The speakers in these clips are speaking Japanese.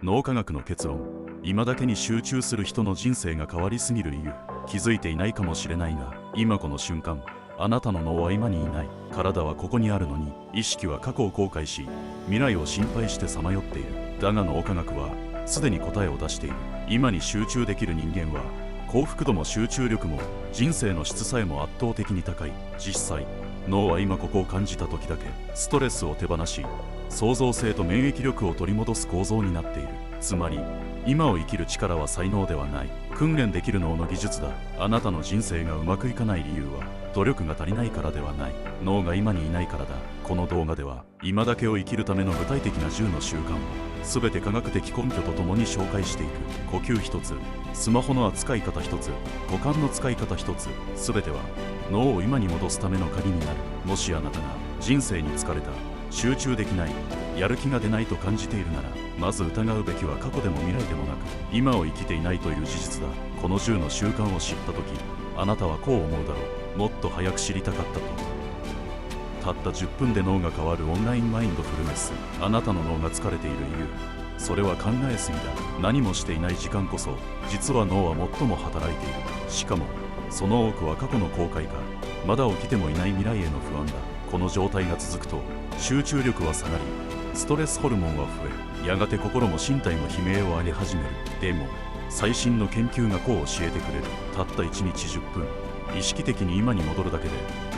脳科学の結論。今だけに集中する人の人生が変わりすぎる理由。気づいていないかもしれないが、今この瞬間あなたの脳は今にいない。体はここにあるのに、意識は過去を後悔し、未来を心配してさまよっている。だが脳科学はすでに答えを出している。今に集中できる人間は幸福度も集中力も人生の質さえも圧倒的に高い。実際脳は今ここを感じた時だけストレスを手放し、創造性と免疫力を取り戻す構造になっている。つまり今を生きる力は才能ではない、訓練できる脳の技術だ。あなたの人生がうまくいかない理由は努力が足りないからではない、脳が今にいないからだ。この動画では今だけを生きるための具体的な10の習慣を全て科学的根拠とともに紹介していく。呼吸一つ、スマホの扱い方一つ、五感の使い方一つ、全ては脳を今に戻すための鍵になる。もしあなたが人生に疲れた、集中できない、やる気が出ないと感じているなら、まず疑うべきは過去でも未来でもなく、今を生きていないという事実だ。この10の習慣を知った時、あなたはこう思うだろう。もっと早く知りたかったと。たった10分で脳が変わるオンラインマインドフルネス。あなたの脳が疲れている理由、それは考えすぎだ。何もしていない時間こそ実は脳は最も働いている。しかもその多くは過去の後悔か、まだ起きてもいない未来への不安だ。この状態が続くと集中力は下がり、ストレスホルモンは増え、やがて心も身体も悲鳴を上げ始める。でも最新の研究がこう教えてくれる。たった1日10分意識的に今に戻るだけで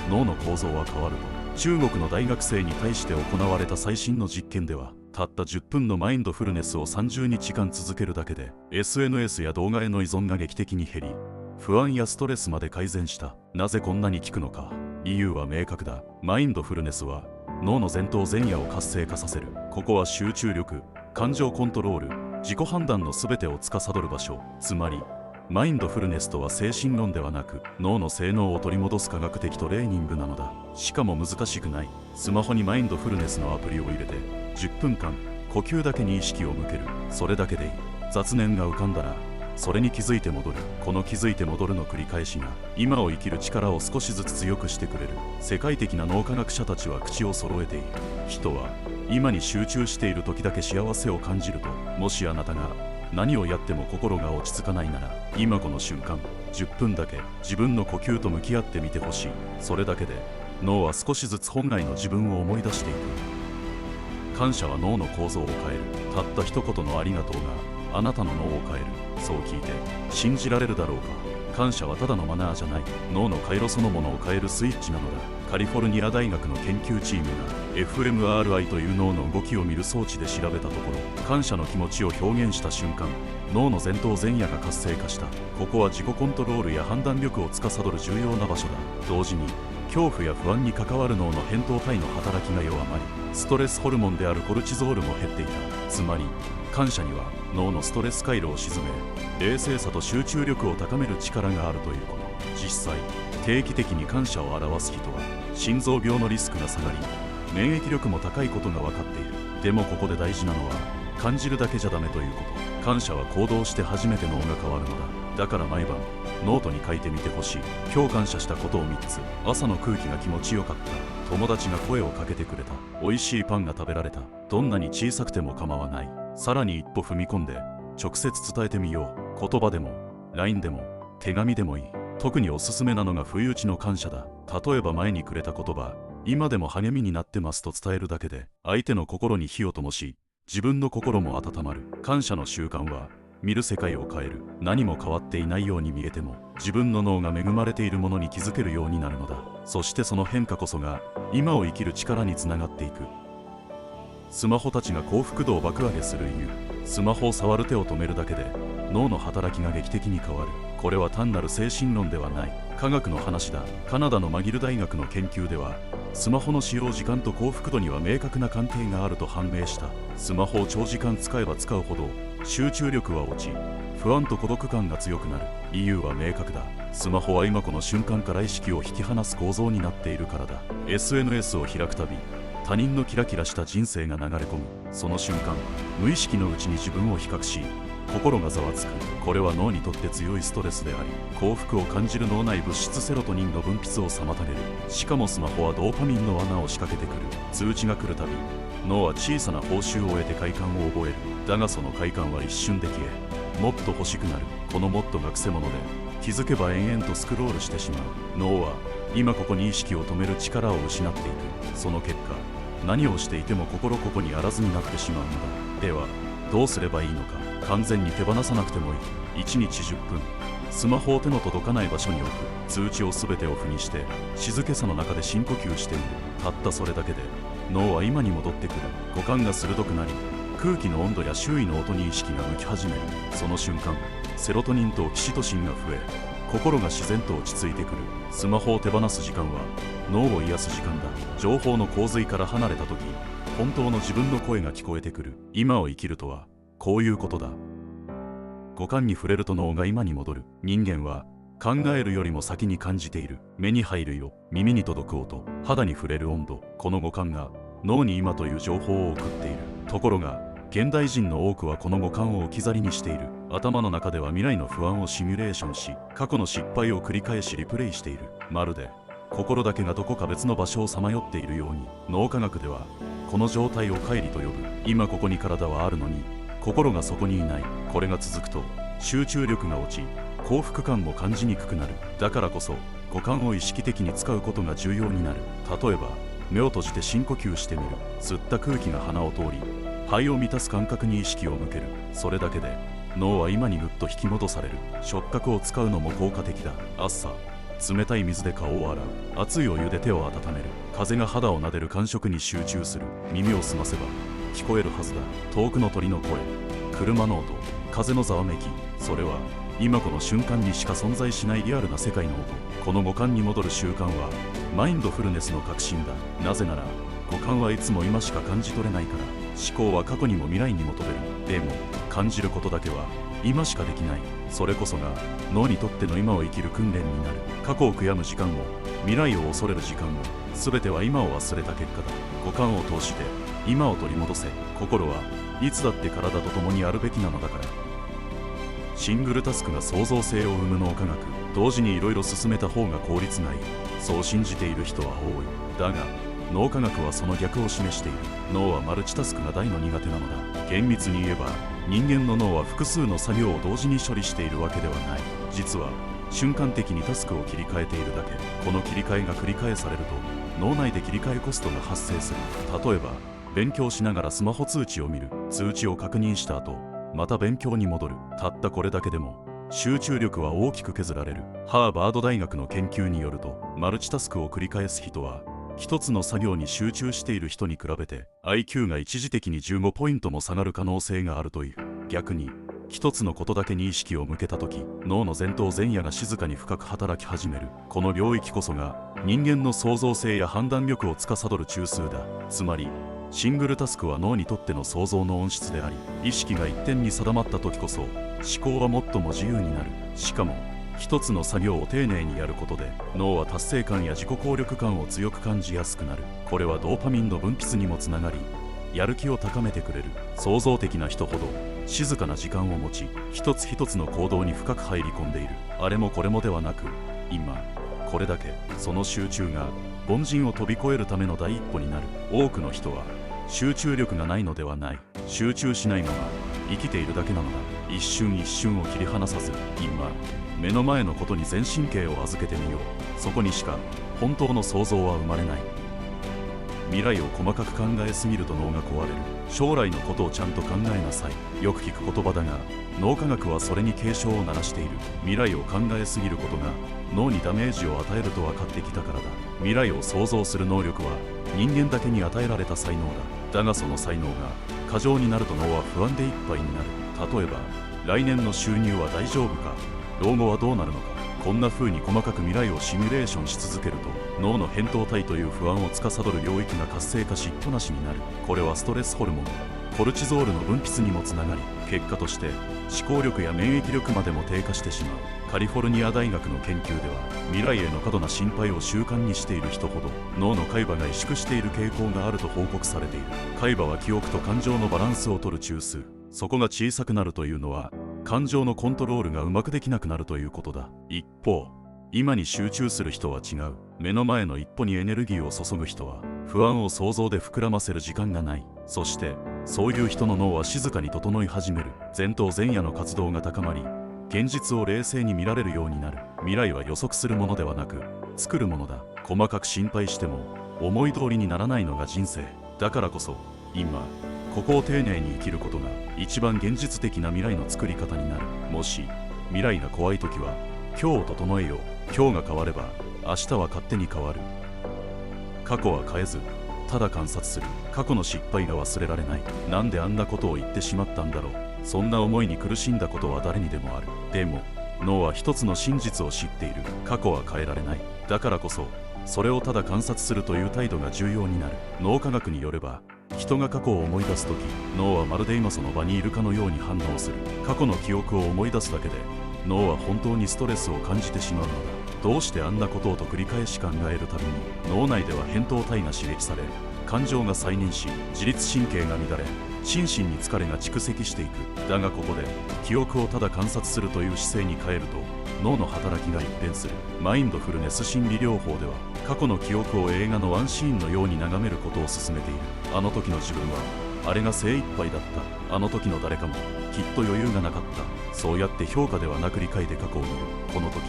脳の構造は変わると。中国の大学生に対して行われた最新の実験では、たった10分のマインドフルネスを30日間続けるだけで SNS や動画への依存が劇的に減り、不安やストレスまで改善した。なぜこんなに効くのか。理由は明確だ。マインドフルネスは脳の前頭前野を活性化させる。ここは集中力、感情コントロール、自己判断の全てを司る場所。つまりマインドフルネスとは精神論ではなく、脳の性能を取り戻す科学的トレーニングなのだ。しかも難しくない。スマホにマインドフルネスのアプリを入れて10分間呼吸だけに意識を向ける。それだけでいい。雑念が浮かんだらそれに気づいて戻る。この気づいて戻るの繰り返しが今を生きる力を少しずつ強くしてくれる。世界的な脳科学者たちは口を揃えている。人は今に集中している時だけ幸せを感じると。もしあなたが何をやっても心が落ち着かないなら、今この瞬間10分だけ自分の呼吸と向き合ってみてほしい。それだけで脳は少しずつ本来の自分を思い出していく。感謝は脳の構造を変える。たった一言のありがとうがあなたの脳を変える。そう聞いて信じられるだろうか。感謝はただのマナーじゃない。脳の回路そのものを変えるスイッチなのだ。カリフォルニア大学の研究チームが fMRI という脳の動きを見る装置で調べたところ、感謝の気持ちを表現した瞬間、脳の前頭前野が活性化した。ここは自己コントロールや判断力を司る重要な場所だ。同時に恐怖や不安に関わる脳の扁桃体の働きが弱まり、ストレスホルモンであるコルチゾールも減っていた。つまり感謝には脳のストレス回路を鎮め、冷静さと集中力を高める力があるということ。実際定期的に感謝を表す人は心臓病のリスクが下がり、免疫力も高いことが分かっている。でもここで大事なのは感じるだけじゃダメということ。感謝は行動して初めて脳が変わるのだ。だから毎晩ノートに書いてみてほしい。今日感謝したことを3つ。朝の空気が気持ちよかった。友達が声をかけてくれた。美味しいパンが食べられた。どんなに小さくても構わない。さらに一歩踏み込んで直接伝えてみよう。言葉でも LINE でも手紙でもいい。特におすすめなのが不意打ちの感謝だ。例えば前にくれた言葉、今でも励みになってますと伝えるだけで相手の心に火を灯し、自分の心も温まる。感謝の習慣は見る世界を変える。何も変わっていないように見えても、自分の脳が恵まれているものに気づけるようになるのだ。そしてその変化こそが今を生きる力につながっていく。スマホたちが幸福度を爆上げする理由。スマホを触る手を止めるだけで脳の働きが劇的に変わる。これは単なる精神論ではない。科学の話だ。カナダのマギル大学の研究では、スマホの使用時間と幸福度には明確な関係があると判明した。スマホを長時間使えば使うほど集中力は落ち、不安と孤独感が強くなる。理由は明確だ。スマホは今この瞬間から意識を引き離す構造になっているからだ。 SNS を開くたび他人のキラキラした人生が流れ込む。その瞬間無意識のうちに自分を比較し、心がざわつく。これは脳にとって強いストレスであり、幸福を感じる脳内物質セロトニンの分泌を妨げる。しかもスマホはドーパミンの罠を仕掛けてくる。通知が来るたび脳は小さな報酬を得て快感を覚える。だがその快感は一瞬で消え、もっと欲しくなる。このもっとがくせ者で、気づけば延々とスクロールしてしまう。脳は今ここに意識を止める力を失っていく。その結果、何をしていても心ここにあらずになってしまうのだ。ではどうすればいいのか。完全に手放さなくてもいい。1日10分スマホを手の届かない場所に置く。通知を全てオフにして静けさの中で深呼吸してみる。たったそれだけで脳は今に戻ってくる。五感が鋭くなり、空気の温度や周囲の音に意識が向き始める。その瞬間、セロトニンとオキシトシンが増え、心が自然と落ち着いてくる。スマホを手放す時間は脳を癒す時間だ。情報の洪水から離れた時、本当の自分の声が聞こえてくる。今を生きるとはこういうことだ。五感に触れると脳が今に戻る。人間は考えるよりも先に感じている。目に入るよ、耳に届く音、肌に触れる温度、この五感が脳に今という情報を送っている。ところが現代人の多くはこの五感を置き去りにしている。頭の中では未来の不安をシミュレーションし、過去の失敗を繰り返しリプレイしている。まるで心だけがどこか別の場所をさまよっているように。脳科学ではこの状態を乖離と呼ぶ。今ここに体はあるのに心がそこにいない。これが続くと集中力が落ち、幸福感も感じにくくなる。だからこそ五感を意識的に使うことが重要になる。例えば目を閉じて深呼吸してみる。吸った空気が鼻を通り、肺を満たす感覚に意識を向ける。それだけで脳は今にぐっと引き戻される。触覚を使うのも効果的だ。朝冷たい水で顔を洗う。熱いお湯で手を温める。風が肌を撫でる感触に集中する。耳を澄ませば聞こえるはずだ。遠くの鳥の声、車の音、風のざわめき。それは今この瞬間にしか存在しないリアルな世界の音。この五感に戻る習慣はマインドフルネスの核心だ。なぜなら五感はいつも今しか感じ取れないから。思考は過去にも未来にも飛べる。でも感じることだけは今しかできない。それこそが脳にとっての今を生きる訓練になる。過去を悔やむ時間も未来を恐れる時間も、全ては今を忘れた結果だ。五感を通して今を取り戻せ。心はいつだって体と共にあるべきなのだから。シングルタスクが創造性を生む脳科学。同時にいろいろ進めた方が効率がいい。そう信じている人は多い。だが脳科学はその逆を示している。脳はマルチタスクが大の苦手なのだ。厳密に言えば人間の脳は複数の作業を同時に処理しているわけではない。実は瞬間的にタスクを切り替えているだけ。この切り替えが繰り返されると脳内で切り替えコストが発生する。例えば勉強しながらスマホ通知を見る。通知を確認した後また勉強に戻る。たったこれだけでも集中力は大きく削られる。ハーバード大学の研究によると、マルチタスクを繰り返す人は一つの作業に集中している人に比べて IQ が一時的に15ポイントも下がる可能性があるという。逆に一つのことだけに意識を向けたとき、脳の前頭前野が静かに深く働き始める。この領域こそが人間の創造性や判断力を司る中枢だ。つまりシングルタスクは脳にとっての創造の温室であり、意識が一点に定まった時こそ思考は最も自由になる。しかも一つの作業を丁寧にやることで脳は達成感や自己効力感を強く感じやすくなる。これはドーパミンの分泌にもつながり、やる気を高めてくれる。創造的な人ほど静かな時間を持ち、一つ一つの行動に深く入り込んでいる。あれもこれもではなく、今これだけ。その集中が凡人を飛び越えるための第一歩になる。多くの人は集中力がないのではない。集中しないまま生きているだけなのだ。一瞬一瞬を切り離さず、今目の前のことに全神経を預けてみよう。そこにしか本当の創造は生まれない。未来を細かく考えすぎると脳が壊れる。将来のことをちゃんと考えなさい。よく聞く言葉だが、脳科学はそれに警鐘を鳴らしている。未来を考えすぎることが脳にダメージを与えると分かってきたからだ。未来を想像する能力は人間だけに与えられた才能だ。だがその才能が過剰になると脳は不安でいっぱいになる。例えば来年の収入は大丈夫か、老後はどうなるのか。こんな風に細かく未来をシミュレーションし続けると、脳の扁桃体という不安を司る領域が活性化しっぽなしになる。これはストレスホルモンコルチゾールの分泌にもつながり、結果として思考力や免疫力までも低下してしまう。カリフォルニア大学の研究では、未来への過度な心配を習慣にしている人ほど脳の海馬が萎縮している傾向があると報告されている。海馬は記憶と感情のバランスを取る中枢。そこが小さくなるというのは感情のコントロールがうまくできなくなるということだ。一方、今に集中する人は違う。目の前の一歩にエネルギーを注ぐ人は不安を想像で膨らませる時間がない。そしてそういう人の脳は静かに整い始める。前頭前野の活動が高まり、現実を冷静に見られるようになる。未来は予測するものではなく作るものだ。細かく心配しても思い通りにならないのが人生だからこそ、今ここを丁寧に生きることが一番現実的な未来の作り方になる。もし未来が怖い時は今日を整えよう。今日が変われば明日は勝手に変わる。過去は変えずただ観察する。過去の失敗が忘れられない。なんであんなことを言ってしまったんだろう。そんな思いに苦しんだことは誰にでもある。でも脳は一つの真実を知っている。過去は変えられない。だからこそそれをただ観察するという態度が重要になる。脳科学によれば、人が過去を思い出すとき、脳はまるで今その場にいるかのように反応する。過去の記憶を思い出すだけで脳は本当にストレスを感じてしまうのだ。どうしてあんなことをと繰り返し考えるたびに脳内では扁桃体が刺激され、感情が再燃し、自律神経が乱れ、心身に疲れが蓄積していく。だがここで記憶をただ観察するという姿勢に変えると脳の働きが一変する。マインドフルネス心理療法では過去の記憶を映画のワンシーンのように眺めることを勧めている。あの時の自分はあれが精一杯だった。あの時の誰かもきっと余裕がなかった。そうやって評価ではなく理解で過去を見る。この時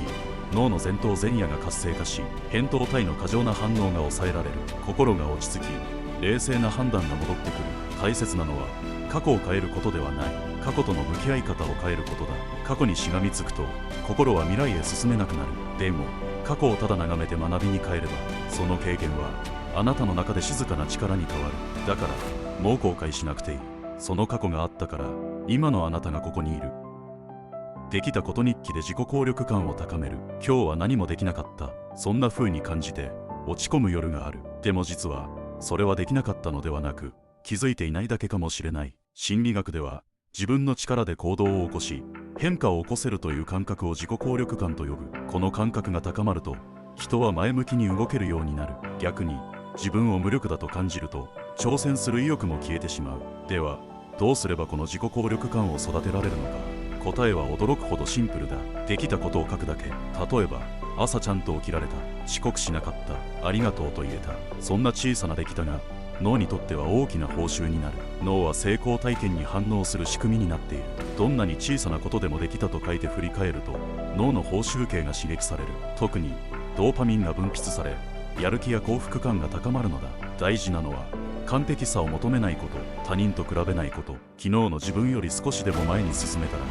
脳の前頭前野が活性化し、扁桃体の過剰な反応が抑えられる。心が落ち着き冷静な判断が戻ってくる。大切なのは過去を変えることではない。過去との向き合い方を変えることだ。過去にしがみつくと心は未来へ進めなくなる。でも過去をただ眺めて学びに変えれば、その経験はあなたの中で静かな力に変わる。だからもう後悔しなくていい。その過去があったから今のあなたがここにいる。できたこと日記で自己効力感を高める。今日は何もできなかった、そんな風に感じて落ち込む夜がある。でも実はそれはできなかったのではなく、気づいていないだけかもしれない。心理学では自分の力で行動を起こし変化を起こせるという感覚を自己効力感と呼ぶ。この感覚が高まると人は前向きに動けるようになる。逆に自分を無力だと感じると挑戦する意欲も消えてしまう。ではどうすればこの自己効力感を育てられるのか。答えは驚くほどシンプルだ。できたことを書くだけ。例えば朝ちゃんと起きられた、遅刻しなかった、ありがとうと言えた。そんな小さな出来だが脳にとっては大きな報酬になる。脳は成功体験に反応する仕組みになっている。どんなに小さなことでもできたと書いて振り返ると脳の報酬系が刺激される。特にドーパミンが分泌され、やる気や幸福感が高まるのだ。大事なのは完璧さを求めないこと、他人と比べないこと。昨日の自分より少しでも前に進めたら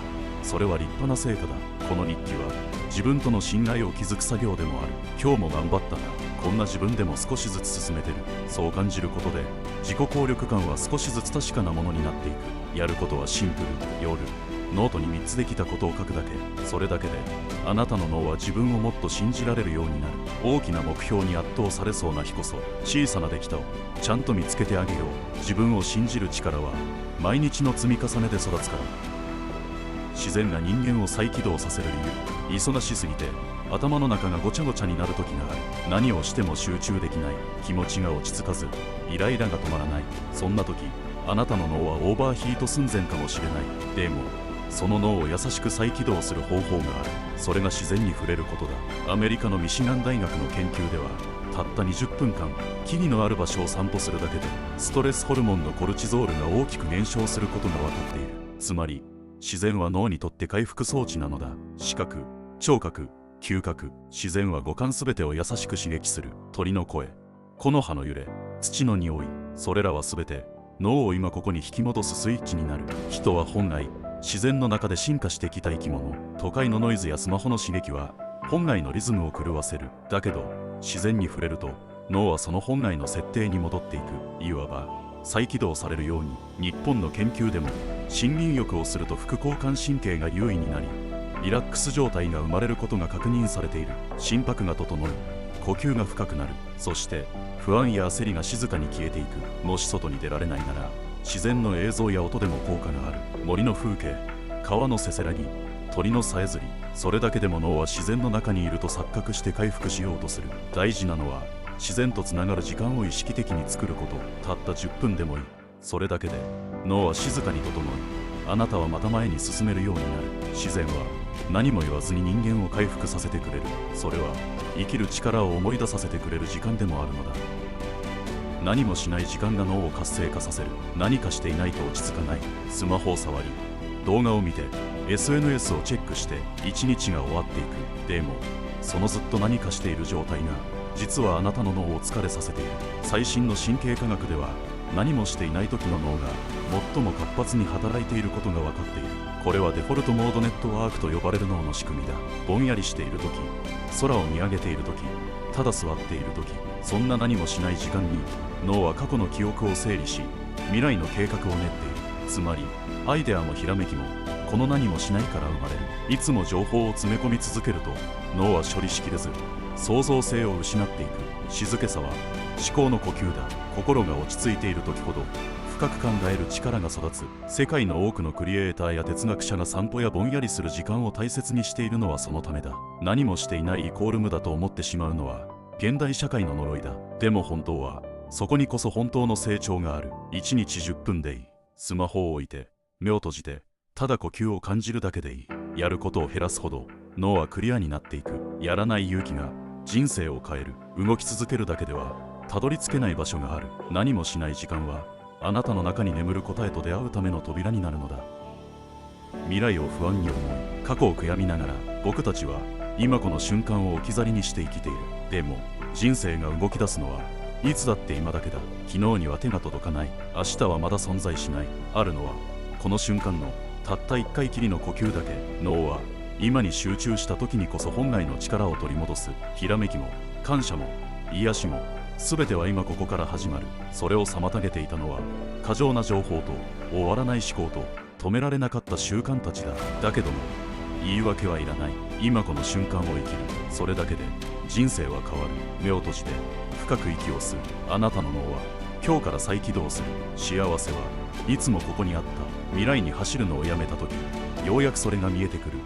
それは立派な成果だ。この日記は自分との信頼を築く作業でもある。今日も頑張ったな、こんな自分でも少しずつ進めてる。そう感じることで自己効力感は少しずつ確かなものになっていく。やることはシンプル。夜ノートに3つできたことを書くだけ。それだけであなたの脳は自分をもっと信じられるようになる。大きな目標に圧倒されそうな日こそ小さな出来たをちゃんと見つけてあげよう。自分を信じる力は毎日の積み重ねで育つから。自然が人間を再起動させる理由。忙しすぎて頭の中がごちゃごちゃになる時がある。何をしても集中できない。気持ちが落ち着かずイライラが止まらない。そんな時あなたの脳はオーバーヒート寸前かもしれない。でもその脳を優しく再起動する方法がある。それが自然に触れることだ。アメリカのミシガン大学の研究ではたった20分間木々のある場所を散歩するだけでストレスホルモンのコルチゾールが大きく減少することが分かっている。つまり自然は脳にとって回復装置なのだ。視覚、聴覚、嗅覚、自然は五感すべてを優しく刺激する。鳥の声、木の葉の揺れ、土の匂い、それらはすべて脳を今ここに引き戻すスイッチになる。人は本来自然の中で進化してきた生き物。都会のノイズやスマホの刺激は本来のリズムを狂わせる。だけど自然に触れると脳はその本来の設定に戻っていく。いわば再起動されるように。日本の研究でも森林浴をすると副交感神経が優位になりリラックス状態が生まれることが確認されている。心拍が整い呼吸が深くなる。そして不安や焦りが静かに消えていく。もし外に出られないなら自然の映像や音でも効果がある。森の風景、川のせせらぎ、鳥のさえずり、それだけでも脳は自然の中にいると錯覚して回復しようとする。大事なのは自然とつながる時間を意識的に作ること。たった10分でもいい。それだけで脳は静かに整いあなたはまた前に進めるようになる。自然は何も言わずに人間を回復させてくれる。それは生きる力を思い出させてくれる時間でもあるのだ。何もしない時間が脳を活性化させる。何かしていないと落ち着かない。スマホを触り、動画を見て、SNS をチェックして一日が終わっていく。でもそのずっと何かしている状態が実はあなたの脳を疲れさせている。最新の神経科学では何もしていない時の脳が最も活発に働いていることが分かっている。これはデフォルトモードネットワークと呼ばれる脳の仕組みだ。ぼんやりしている時、空を見上げている時、ただ座っている時、そんな何もしない時間に脳は過去の記憶を整理し、未来の計画を練っている。つまりアイデアもひらめきもこの何もしないから生まれる。いつも情報を詰め込み続けると脳は処理しきれず創造性を失っていく。静けさは思考の呼吸だ。心が落ち着いている時ほど深く考える力が育つ。世界の多くのクリエイターや哲学者が散歩やぼんやりする時間を大切にしているのはそのためだ。何もしていないイコール無だと思ってしまうのは現代社会の呪いだ。でも本当はそこにこそ本当の成長がある。1日10分でいい。スマホを置いて目を閉じてただ呼吸を感じるだけでいい。やることを減らすほど脳はクリアになっていく。やらない勇気が人生を変える。動き続けるだけではたどり着けない場所がある。何もしない時間はあなたの中に眠る答えと出会うための扉になるのだ。未来を不安に思い、過去を悔やみながら僕たちは今この瞬間を置き去りにして生きている。でも人生が動き出すのはいつだって今だけだ。昨日には手が届かない。明日はまだ存在しない。あるのはこの瞬間のたった一回きりの呼吸だけ。脳は今に集中した時にこそ本来の力を取り戻す。ひらめきも感謝も癒しも全ては今ここから始まる。それを妨げていたのは過剰な情報と終わらない思考と止められなかった習慣たちだ。だけども言い訳はいらない。今この瞬間を生きる。それだけで人生は変わる。目を閉じて深く息を吸う。あなたの脳は今日から再起動する。幸せはいつもここにあった。未来に走るのをやめた時、ようやくそれが見えてくる。